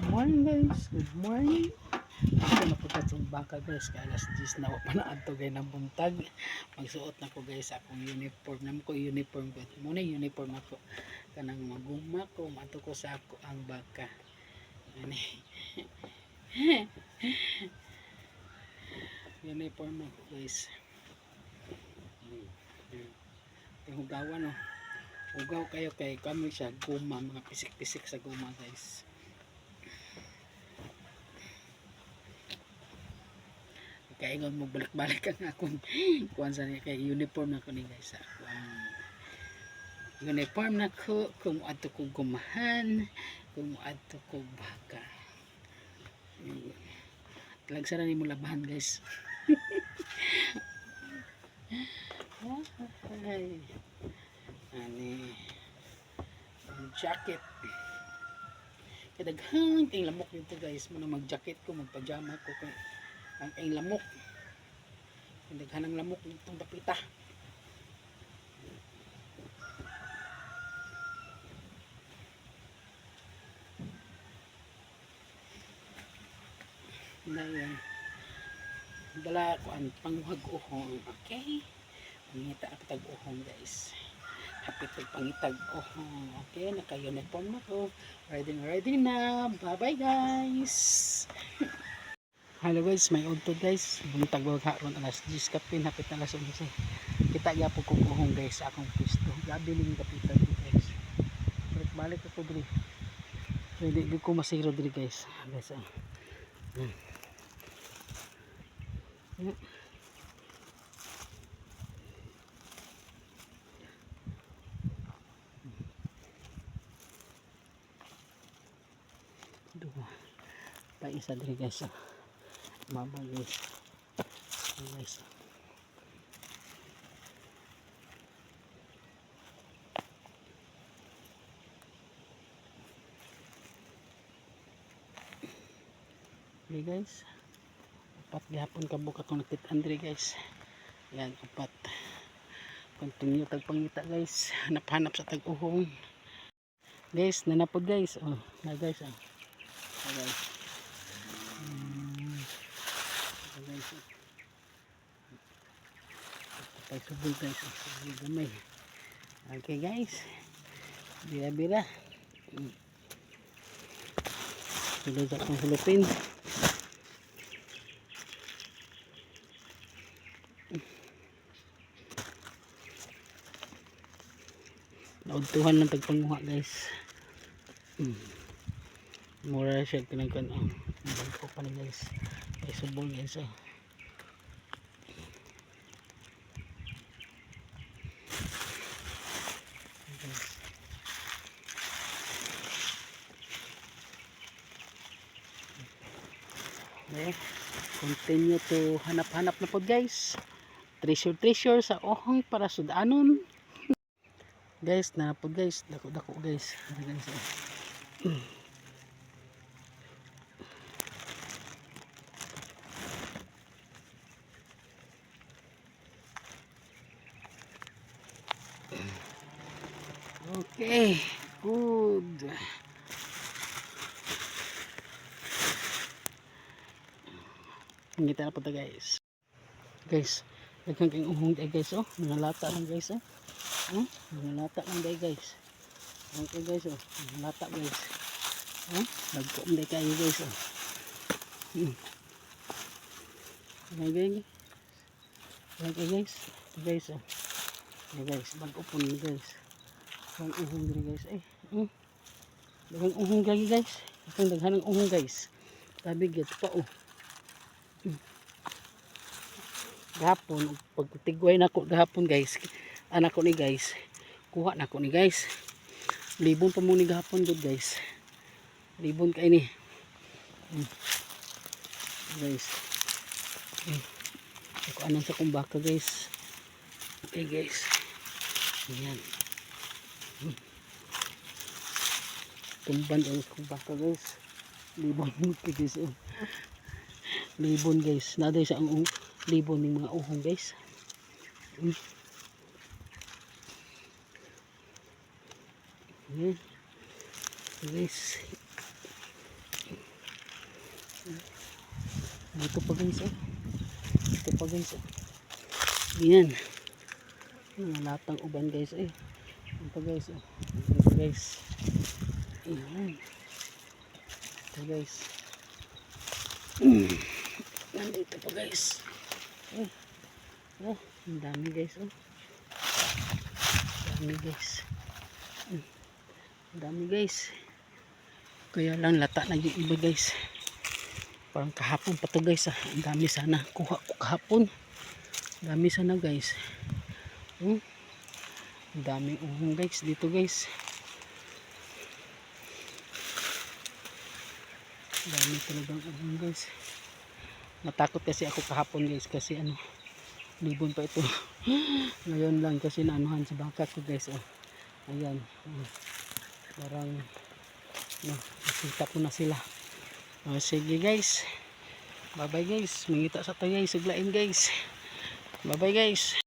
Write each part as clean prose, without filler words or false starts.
morning guys, good morning. Ito na po tatlong baka guys, kaya alas 10 na pa na ato gay ng buntag. Magsuot na ko guys akong uniform. Naman ko uniform ko. Muna uniform ako. Kanang maguma ko, mato ko sa ako ang baka. Ani. Uniform ako guys. Hugawan no. Hugaw kayo kay kami siya guma, mga pisik-pisik sa guma guys. Kaya nga mo balik-balik ang akong kuwan sa niya kay uniform na ko ni guys. Uniform na ko kung ato ko gumahan, kung ato ko baka. Talagsa na ni mo labahan guys. Ay. Ani jacket. Kadaghang kay lamok dito guys, mo na mag-jacket ko, mag-pajama ko kay ang lamok. Daghan ng lamok nitong dapita. Dayon. Dala ko ang panghag-uhong. Okay? Pangita ang tag-uhong guys. Hapit ang pangitag-uhong. Okay? Naka-uniform na ko. Ready na. Bye-bye guys. Hello guys, may udto guys. Buntag wag haron alas 10 kapin hapit na alas 11. Kita gyapon ko kuhong guys sa akong pwesto. Gabi ning kapitan guys. Balik ako diri. Hindi ko masiro diri guys. Guys. Duha. Pa isa diri guys. Mabang guys. Guys. Okay guys. Upat gihapon kabuk akong nakit-an diri guys. Yan upat. Continue tagpangita guys. Hanap-hanap sa tag-uhong. Guys, nanapod guys. Oh, na guys ah. Guys. Guys. Patay subol guys. Subol gamay. Okay guys. Bira-bira. Sulod akong hulupin. Naudtuhan ng tagpanguha guys. Mura siya tinagkan. Bangko pa na guys. Ay subol guys ah. Okay. Continue to hanap-hanap na po guys. Treasure sa ohong para sudanon. Guys, napod guys. Dako-dako guys. Okay. Good. Ngita na po ito guys. Guys, nagkang king uhong day guys oh. Mga lata lang guys oh. Mga lata lang day guys. Okay guys oh. Mga lata guys. Nagko day kayo guys oh. Okay guys. Guys oh. Okay guys, mag-upon guys. Ang uhong diri guys ay. Daghang uhong guys. Itong daghanang uhong guys. Sabi gid pa oh. Gahapon pagtigway nako gahapon guys, anak ko ni guys kuha nako ni guys, libon pa mo ni gahapon gud guys, libon kay ni guys. Ako anong sa kumbaka guys. Okay guys, ayan tumban ang kumbaka guys, libon guys libon guys, naday sa ang libon ng mga uhong guys. Guys, Dito pa guys oh. Dito pa guys oh. Yan. Mga latang uban guys eh. Ito guys oh. Ito guys. Ayan. Ito guys. Nandito pa guys. Oh. Oh, ang dami guys oh. Ang dami guys. Ang dami guys. Kaya lang lata na yung iba guys. Parang kahapon pa to guys ah. Ang dami sana kuha ko kahapon. Ang dami sana guys. Ang dami uhong guys dito guys. Ang dami talagang uhong guys. Natakot kasi ako kahapon guys kasi ano, libon pa ito. Ngayon lang kasi naanuhan sa bangka ko guys oh. Ayan. Parang nakita ko na sila. Sige guys. Bye bye guys. Mangita sa tayo guys. Siglain guys. Bye bye guys.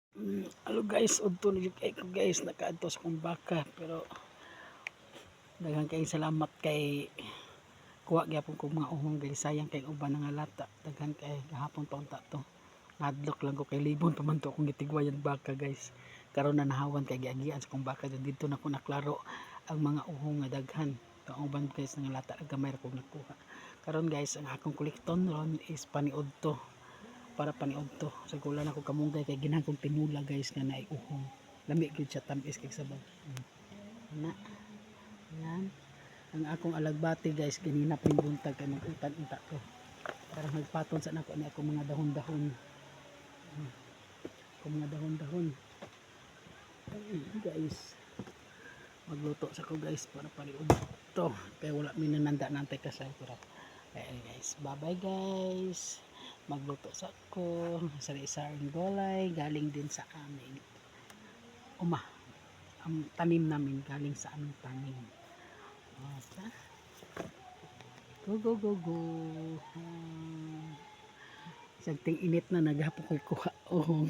Hello guys. Udto na yung ko guys. Nakaadto sa kong baka. Pero daghang kayong salamat kay kuha gyapon kong mga uhong guys. Sayang kay uban nga lata. Daghan kay gahapon pa unta to. Nadlok lang ko kay libon pa man to akong gitigwayan baka guys. Karon na nahawan kay giagian sa kong baka. Dito na ko naklaro ang mga uhong nga daghan. Ang uban guys nga lata gamay ra kog nakuha. Karon guys ang akong kolekton ron is paniod to. Para paniod to. Sa gulan ako kamunggay kay ginhan kong tinula guys nga naay uhong. Lami gyud siya tamis kay sabaw. Na. Yan. Ang akong alagbati guys ganina ping buntag kay mag-utan-unta ko. Para magpaton sa nako ni akong mga dahon-dahon. Akong mga dahon-dahon. Guys. Magluto sa ko guys para paniod to. Kaya wala mi nananda-nantay kasay ko. Ayan guys, bye bye guys. Magluto sa ko sari-saring gulay galing din sa amin. Ang tanim namin galing sa aming tanim. Go go go go. Isang ting init na naghapon ko kuha. Oh.